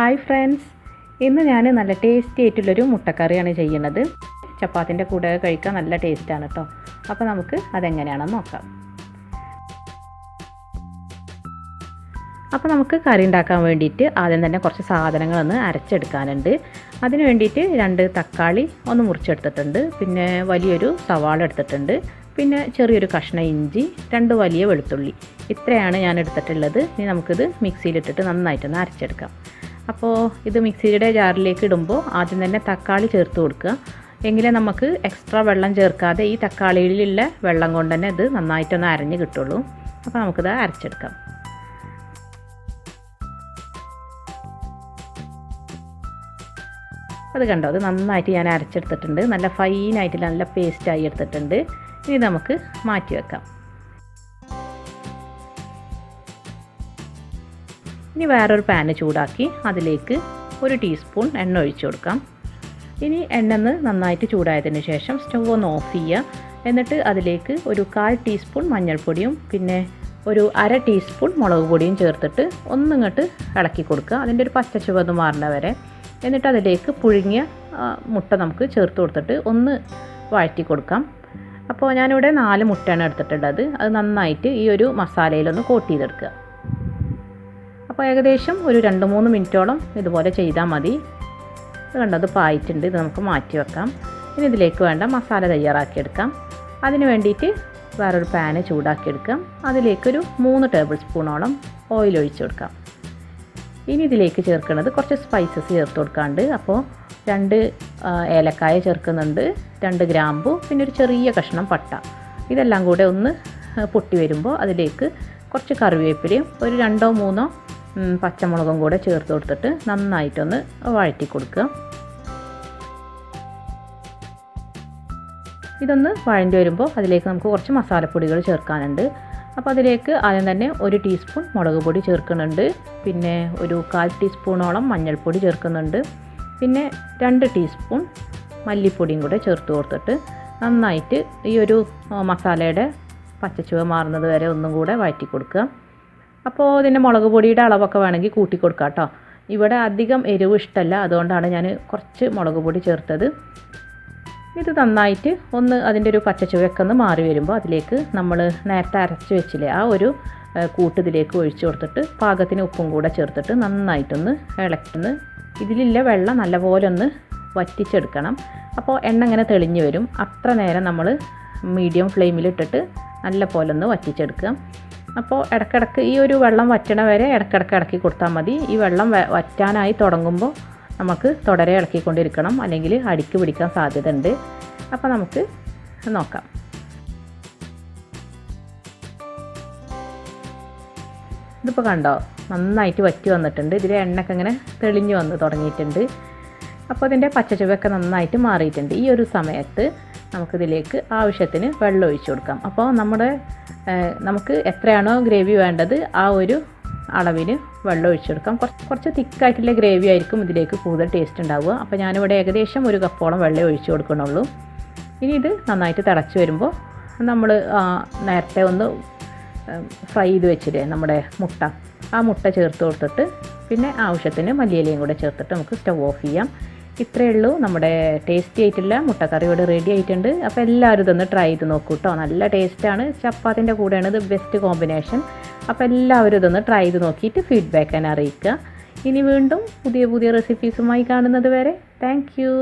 Hi friends, ഇന്ന് ഞാൻ നല്ല ടേസ്റ്റി ആയിട്ടുള്ളൊരു മുട്ടക്കറിയാണ് ചെയ്യുന്നത്. ചപ്പാത്തിൻ്റെ കൂടെ കഴിക്കാൻ നല്ല ടേസ്റ്റാണ് കേട്ടോ. അപ്പോൾ നമുക്ക് അതെങ്ങനെയാണെന്ന് നോക്കാം. അപ്പോൾ നമുക്ക് കറി ഉണ്ടാക്കാൻ വേണ്ടിയിട്ട് ആദ്യം തന്നെ കുറച്ച് സാധനങ്ങളൊന്ന് അരച്ചെടുക്കാനുണ്ട്. അതിന് വേണ്ടിയിട്ട് 2 തക്കാളി ഒന്ന് മുറിച്ചെടുത്തിട്ടുണ്ട്, പിന്നെ വലിയൊരു സവാള എടുത്തിട്ടുണ്ട്, പിന്നെ ചെറിയൊരു കഷ്ണം ഇഞ്ചി, 2 വലിയ വെളുത്തുള്ളി. ഇത്രയാണ് ഞാൻ എടുത്തിട്ടുള്ളത്. ഇനി നമുക്കിത് മിക്സിയിലിട്ടിട്ട് നന്നായിട്ടൊന്ന് അരച്ചെടുക്കാം. അപ്പോൾ ഇത് മിക്സിയുടെ ജാറിലേക്ക് ഇടുമ്പോൾ ആദ്യം തന്നെ തക്കാളി ചേർത്ത് കൊടുക്കുക. എങ്കിലേ നമുക്ക് എക്സ്ട്രാ വെള്ളം ചേർക്കാതെ ഈ തക്കാളിയിലുള്ള വെള്ളം കൊണ്ട് തന്നെ ഇത് നന്നായിട്ടൊന്ന് അരഞ്ഞ് കിട്ടുള്ളൂ. അപ്പോൾ നമുക്കിത് അരച്ചെടുക്കാം. അത് കണ്ടോ, അത് നന്നായിട്ട് ഞാൻ അരച്ചെടുത്തിട്ടുണ്ട്. നല്ല ഫൈനായിട്ട് നല്ല പേസ്റ്റായി എടുത്തിട്ടുണ്ട്. ഇനി നമുക്ക് മാറ്റി വെക്കാം. ഇനി വേറൊരു പാന് ചൂടാക്കി അതിലേക്ക് 1 ടീസ്പൂൺ എണ്ണ ഒഴിച്ചു കൊടുക്കാം. ഇനി എണ്ണ നന്നായിട്ട് ചൂടായതിന് ശേഷം സ്റ്റവ് ഒന്ന് ഓഫ് ചെയ്യുക. എന്നിട്ട് അതിലേക്ക് ഒരു 1/4 ടീസ്പൂൺ മഞ്ഞൾപ്പൊടിയും പിന്നെ ഒരു 1/2 ടീസ്പൂൺ മുളക് പൊടിയും ചേർത്തിട്ട് ഒന്നിങ്ങോട്ട് ഇളക്കി കൊടുക്കുക, അതിൻ്റെ ഒരു പച്ച ചുവന്ന് മാറുന്ന വരെ. എന്നിട്ട് അതിലേക്ക് പുഴുങ്ങിയ മുട്ട നമുക്ക് ചേർത്ത് കൊടുത്തിട്ട് ഒന്ന് വഴറ്റി കൊടുക്കാം. അപ്പോൾ ഞാനിവിടെ 4 മുട്ടയാണ് എടുത്തിട്ടുള്ളത്. അത് നന്നായിട്ട് ഈ ഒരു മസാലയിലൊന്ന് കോട്ട് ചെയ്തെടുക്കുക. അപ്പോൾ ഏകദേശം ഒരു 2-3 മിനിറ്റോളം ഇതുപോലെ ചെയ്താൽ മതി. ഇത് കണ്ടത് പായിട്ടുണ്ട്. ഇത് നമുക്ക് മാറ്റി വെക്കാം. ഇനി ഇതിലേക്ക് വേണ്ട മസാല തയ്യാറാക്കിയെടുക്കാം. അതിന് വേണ്ടിയിട്ട് വേറൊരു പാന് ചൂടാക്കിയെടുക്കാം. അതിലേക്കൊരു 3 ടേബിൾ സ്പൂണോളം ഓയിൽ ഒഴിച്ചു കൊടുക്കാം. ഇനി ഇതിലേക്ക് ചേർക്കുന്നത് കുറച്ച് സ്പൈസസ് ചേർത്ത് കൊടുക്കാണ്ട്. അപ്പോൾ 2 ഏലക്കായ ചേർക്കുന്നുണ്ട്, 2 ഗ്രാമ്പു, പിന്നെ ഒരു ചെറിയ കഷ്ണം പട്ട. ഇതെല്ലാം കൂടെ ഒന്ന് പൊട്ടി വരുമ്പോൾ അതിലേക്ക് കുറച്ച് കറിവേപ്പിലയും ഒരു 2-3 പച്ചമുളകും കൂടെ ചേർത്ത് കൊടുത്തിട്ട് നന്നായിട്ടൊന്ന് വഴറ്റി കൊടുക്കുക. ഇതൊന്ന് വഴണ്ടി വരുമ്പോൾ അതിലേക്ക് നമുക്ക് കുറച്ച് മസാലപ്പൊടികൾ ചേർക്കാനുണ്ട്. അപ്പോൾ അതിലേക്ക് ആദ്യം തന്നെ 1 ടീസ്പൂൺ മുളക് പൊടി ചേർക്കുന്നുണ്ട്, പിന്നെ ഒരു 1/4 ടീസ്പൂണോളം മഞ്ഞൾപ്പൊടി ചേർക്കുന്നുണ്ട്, പിന്നെ 2 ടീസ്പൂൺ മല്ലിപ്പൊടിയും കൂടെ ചേർത്ത് കൊടുത്തിട്ട് നന്നായിട്ട് ഈ ഒരു മസാലയുടെ പച്ചച്ചുവ മാറുന്നത് വരെ ഒന്നും കൂടെ വഴറ്റി കൊടുക്കുക. അപ്പോൾ ഇതിൻ്റെ മുളക് പൊടിയുടെ അളവൊക്കെ വേണമെങ്കിൽ കൂട്ടി കൊടുക്കാം കേട്ടോ. ഇവിടെ അധികം എരിവ് ഇഷ്ടമല്ല, അതുകൊണ്ടാണ് ഞാൻ കുറച്ച് മുളക് പൊടി ചേർത്തത്. ഇത് നന്നായിട്ട് ഒന്ന് അതിൻ്റെ ഒരു പച്ചച്ചുവയൊക്കെ ഒന്ന് മാറി വരുമ്പോൾ അതിലേക്ക് നമ്മൾ നേരത്തെ അരച്ച് വെച്ചില്ലേ ആ ഒരു കൂട്ട് ഇതിലേക്ക് ഒഴിച്ചു കൊടുത്തിട്ട് പാകത്തിന് ഉപ്പും കൂടെ ചേർത്തിട്ട് നന്നായിട്ടൊന്ന് ഇളക്കുന്ന ഇതിലുള്ള വെള്ളം നല്ലപോലെ ഒന്ന് വറ്റിച്ചെടുക്കണം. അപ്പോൾ എണ്ണ ഇങ്ങനെ തെളിഞ്ഞ് വരും. അത്ര നേരം നമ്മൾ മീഡിയം ഫ്ലെയിമിലിട്ടിട്ട് നല്ല പോലെ ഒന്ന് വറ്റിച്ചെടുക്കുക. അപ്പോൾ ഇടയ്ക്കിടയ്ക്ക് ഈ ഒരു വെള്ളം വറ്റണ വരെ ഇടയ്ക്കിടയ്ക്ക് ഇളക്കി കൊടുത്താൽ മതി. ഈ വെള്ളം വറ്റാനായി തുടങ്ങുമ്പോൾ നമുക്ക് തുടരെ ഇളക്കിക്കൊണ്ടിരിക്കണം, അല്ലെങ്കിൽ അടിക്ക് പിടിക്കാൻ സാധ്യത ഉണ്ട്. അപ്പോൾ നമുക്ക് നോക്കാം. ഇതിപ്പോൾ കണ്ടോ, നന്നായിട്ട് വറ്റി വന്നിട്ടുണ്ട്. ഇതിൽ എണ്ണയൊക്കെ ഇങ്ങനെ തെളിഞ്ഞ് വന്ന് തുടങ്ങിയിട്ടുണ്ട്. അപ്പോൾ ഇതിൻ്റെ പച്ചച്ചുവയൊക്കെ നന്നായിട്ട് മാറിയിട്ടുണ്ട്. ഈ ഒരു സമയത്ത് നമുക്കിതിലേക്ക് ആവശ്യത്തിന് വെള്ളം ഒഴിച്ചു കൊടുക്കാം. അപ്പോൾ നമുക്ക് എത്രയാണോ ഗ്രേവി വേണ്ടത് ആ ഒരു അളവിന് വെള്ളം ഒഴിച്ചു കൊടുക്കാം. കുറച്ച് തിക്കായിട്ടുള്ള ഗ്രേവി ആയിരിക്കും ഇതിലേക്ക് കൂടുതൽ ടേസ്റ്റ് ഉണ്ടാവുക. അപ്പോൾ ഞാനിവിടെ ഏകദേശം 1 കപ്പോളം വെള്ളം ഒഴിച്ചു കൊടുക്കണുള്ളൂ. ഇനി ഇത് നന്നായിട്ട് തിളച്ച് വരുമ്പോൾ നമ്മൾ നേരത്തെ ഒന്ന് ഫ്രൈ ചെയ്ത് വെച്ചില്ലേ നമ്മുടെ മുട്ട, ആ മുട്ട ചേർത്ത് കൊടുത്തിട്ട് പിന്നെ ആവശ്യത്തിന് മല്ലിയിലയും കൂടെ ചേർത്തിട്ട് നമുക്ക് സ്റ്റവ് ഓഫ് ചെയ്യാം. ഇത്രയേ ഉള്ളൂ. നമ്മുടെ ടേസ്റ്റി ആയിട്ടുള്ള മുട്ടക്കറി ഇവിടെ റെഡി ആയിട്ടുണ്ട്. അപ്പോൾ എല്ലാവരും ഇതൊന്ന് ട്രൈ ചെയ്ത് നോക്കൂ കേട്ടോ. നല്ല ടേസ്റ്റാണ്. ചപ്പാത്തിൻ്റെ കൂടെയാണ് ഇത് ബെസ്റ്റ് കോമ്പിനേഷൻ. അപ്പോൾ എല്ലാവരും ഇതൊന്ന് ട്രൈ ചെയ്ത് നോക്കിയിട്ട് ഫീഡ്ബാക്ക് തന്നെ അറിയിക്കുക. ഇനി വീണ്ടും പുതിയ പുതിയ റെസിപ്പീസുമായി കാണുന്നത് വരെ താങ്ക് യു.